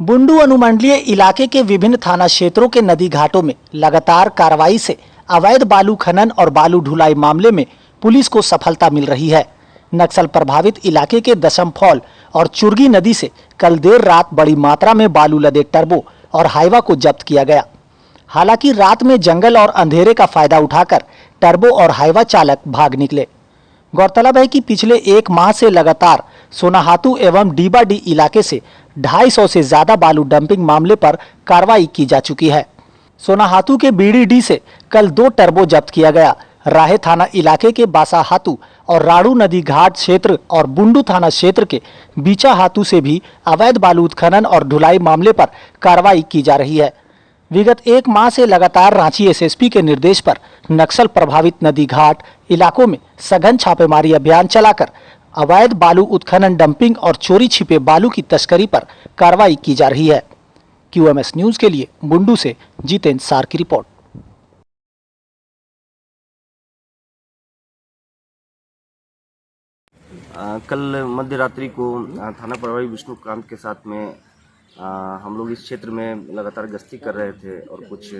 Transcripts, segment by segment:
बुंडू अनुमंडलीय इलाके के विभिन्न थाना क्षेत्रों के नदी घाटों में लगातार कार्रवाई से अवैध बालू खनन और बालू ढुलाई मामले में पुलिस को सफलता मिल रही है। नक्सल प्रभावित इलाके के दशम फॉल और चुर्गी नदी से कल देर रात बड़ी मात्रा में बालू लदे टर्बो और हाइवा को जब्त किया गया। हालांकि रात में जंगल और अंधेरे का फायदा उठाकर टर्बो और हाइवा चालक भाग निकले। गौरतलब है कि पिछले एक माह से लगातार सोनाहातू एवं डीबाडी इलाके से 250 से ज्यादा बालू डंपिंग मामले पर कार्रवाई की जा चुकी है। सोनाहातू के बीडीडी से कल 2 टर्बो जब्त किया गया। राहे थाना इलाके के बासाहातू और राड़ू नदी घाट क्षेत्र और बुंडू थाना क्षेत्र के बीचा हातू से भी अवैध बालू उत्खनन और ढुलाई मामले पर कार्रवाई की जा रही है। विगत एक माह से लगातार रांची एसएसपी के निर्देश पर नक्सल प्रभावित नदी घाट इलाकों में सघन छापेमारी अभियान चलाकर अवैध बालू उत्खनन, डंपिंग और चोरी छिपे बालू की तस्करी पर कार्रवाई की जा रही है। QMS न्यूज के लिए बुंडू से जितेंद्र सार की रिपोर्ट। कल मध्य रात्रि को थाना प्रभारी विष्णुकांत के साथ में हम लोग इस क्षेत्र में लगातार गश्ती कर रहे थे और कुछ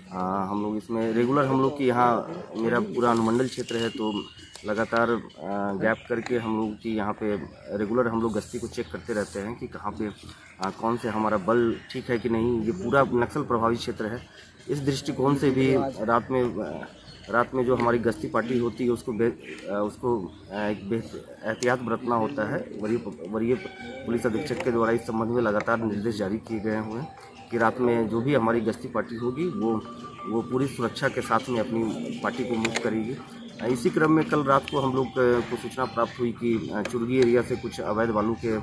हम लोग इसमें रेगुलर हम लोग की यहाँ मेरा पूरा अनुमंडल क्षेत्र है, तो लगातार गैप करके हम लोग की यहाँ पे रेगुलर हम लोग गश्ती को चेक करते रहते हैं कि कहाँ पे कौन से हमारा बल ठीक है कि नहीं। ये पूरा नक्सल प्रभावित क्षेत्र है। इस दृष्टिकोण से भी रात में जो हमारी गश्ती पार्टी होती है उसको एक एहतियात बरतना होता है। वरीय पुलिस अधीक्षक के द्वारा इस संबंध में लगातार निर्देश जारी किए गए हुए हैं कि रात में जो भी हमारी गश्ती पार्टी होगी वो पूरी सुरक्षा के साथ में अपनी पार्टी को मूव करेगी। इसी क्रम में कल रात को हम लोग को सूचना प्राप्त हुई कि चुर्गी एरिया से कुछ अवैध बालू के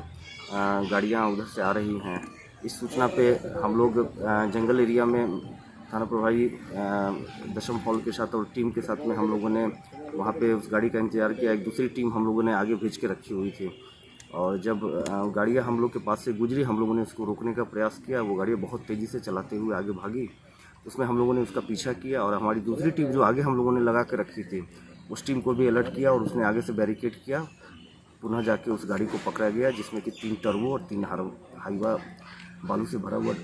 गाड़ियाँ उधर से आ रही हैं। इस सूचना पे हम लोग जंगल एरिया में थाना प्रभारी दशम फॉल के साथ और टीम के साथ में हम लोगों ने वहाँ पे उस गाड़ी का इंतजार किया। एक दूसरी टीम हम लोगों ने आगे भेज के रखी हुई थी और जब गाड़ियाँ हम लोग के पास से गुजरी हम लोगों ने उसको रोकने का प्रयास किया। वो गाड़ियाँ बहुत तेज़ी से चलाते हुए आगे भागी। उसमें हम लोगों ने उसका पीछा किया और हमारी दूसरी टीम जो आगे हम लोगों ने लगा के रखी थी उस टीम को भी अलर्ट किया और उसने आगे से बैरिकेड किया। पुनः जाके उस गाड़ी को पकड़ा गया जिसमें कि 3 टर्बो और 3 हाइवा बालू से भरा हुआ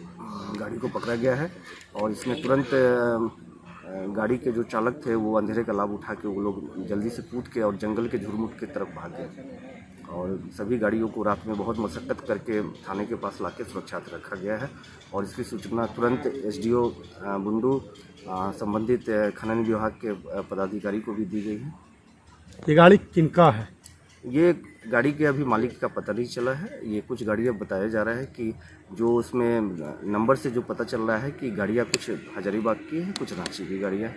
गाड़ी को पकड़ा गया है। और इसमें तुरंत गाड़ी के जो चालक थे वो अंधेरे का लाभ उठा के वो लोग जल्दी से कूद के और जंगल के झुरमुट की तरफ भाग गए और सभी गाड़ियों को रात में बहुत मशक्कत करके थाने के पास लाके सुरक्षित रखा गया है। और इसकी सूचना तुरंत SDO बुंडू संबंधित खनन विभाग के पदाधिकारी को भी दी गई है। ये गाड़ी किनका है? ये गाड़ी के अभी मालिक का पता नहीं चला है। ये कुछ गाड़ियाँ बताया जा रहा है कि जो उसमें नंबर से जो पता चल रहा है कि गाड़ियाँ कुछ हजारीबाग की हैं, कुछ रांची की गाड़ियाँ।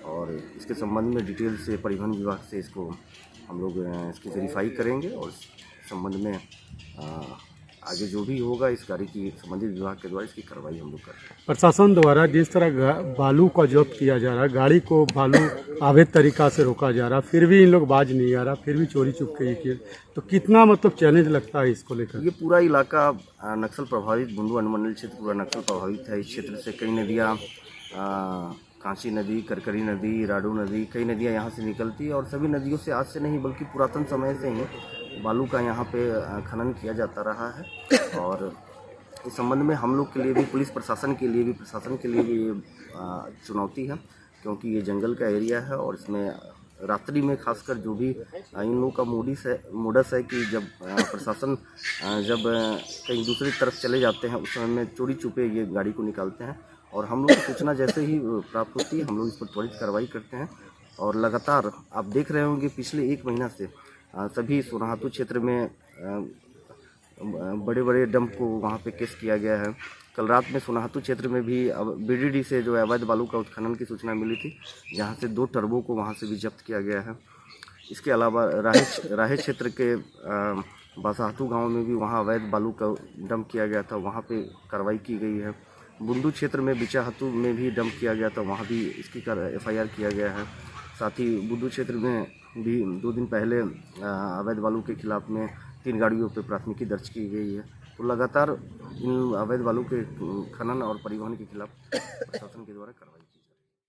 और इसके संबंध में डिटेल से परिवहन विभाग से इसको हम लोग इसकी वेरीफाई करेंगे और इस संबंध में आगे जो भी होगा इस गाड़ी की संबंधित विभाग के द्वारा इसकी कार्रवाई हम लोग कर रहे हैं। प्रशासन द्वारा जिस तरह बालू का जब्त किया जा रहा है, गाड़ी को बालू अवैध तरीका से रोका जा रहा, फिर भी इन लोग बाज नहीं आ रहा, फिर भी चोरी चुपके किए, तो कितना मतलब चैलेंज लगता है इसको लेकर? ये पूरा इलाका नक्सल प्रभावित बुंडू अनुमंडल क्षेत्र पूरा नक्सल प्रभावित है। इस क्षेत्र से कई नदियाँ कांची नदी, करकरी नदी, राडू नदी, कई नदियाँ यहाँ से निकलती है और सभी नदियों से आज से नहीं बल्कि पुरातन समय से ही बालू का यहाँ पे खनन किया जाता रहा है। और इस संबंध में हम लोग के लिए भी, पुलिस प्रशासन के लिए भी चुनौती है क्योंकि ये जंगल का एरिया है और इसमें रात्रि में खासकर जो भी इन लोगों का मोडस है कि जब प्रशासन जब कहीं दूसरी तरफ चले जाते हैं उस समय में चोरी छुपे ये गाड़ी को निकालते हैं और हम लोग को सूचना जैसे ही प्राप्त होती है हम लोग इस पर त्वरित कार्रवाई करते हैं। और लगातार आप देख रहे होंगे पिछले 1 महीना से सभी सोनाहातू क्षेत्र में बड़े बड़े डंप को वहाँ पे केस किया गया है। कल रात में सोनाहातू क्षेत्र में भी BDD से जो अवैध बालू का उत्खनन की सूचना मिली थी जहाँ से 2 टर्बो को वहाँ से भी जब्त किया गया है। इसके अलावा राहे क्षेत्र के बासाहातू गांव में भी वहाँ अवैध बालू का डंप किया गया था, वहाँ पे कार्रवाई की गई है। बुंडू क्षेत्र में बिचाहातू में भी डंप किया गया था, वहाँ भी इसकी FIR किया गया है। साथ ही बुंडू क्षेत्र में भी 2 दिन पहले अवैध बालू के खिलाफ में 3 गाड़ियों पर प्राथमिकी दर्ज की गई है। तो लगातार इन अवैध बालू के खनन और परिवहन के खिलाफ प्रशासन के द्वारा कार्रवाई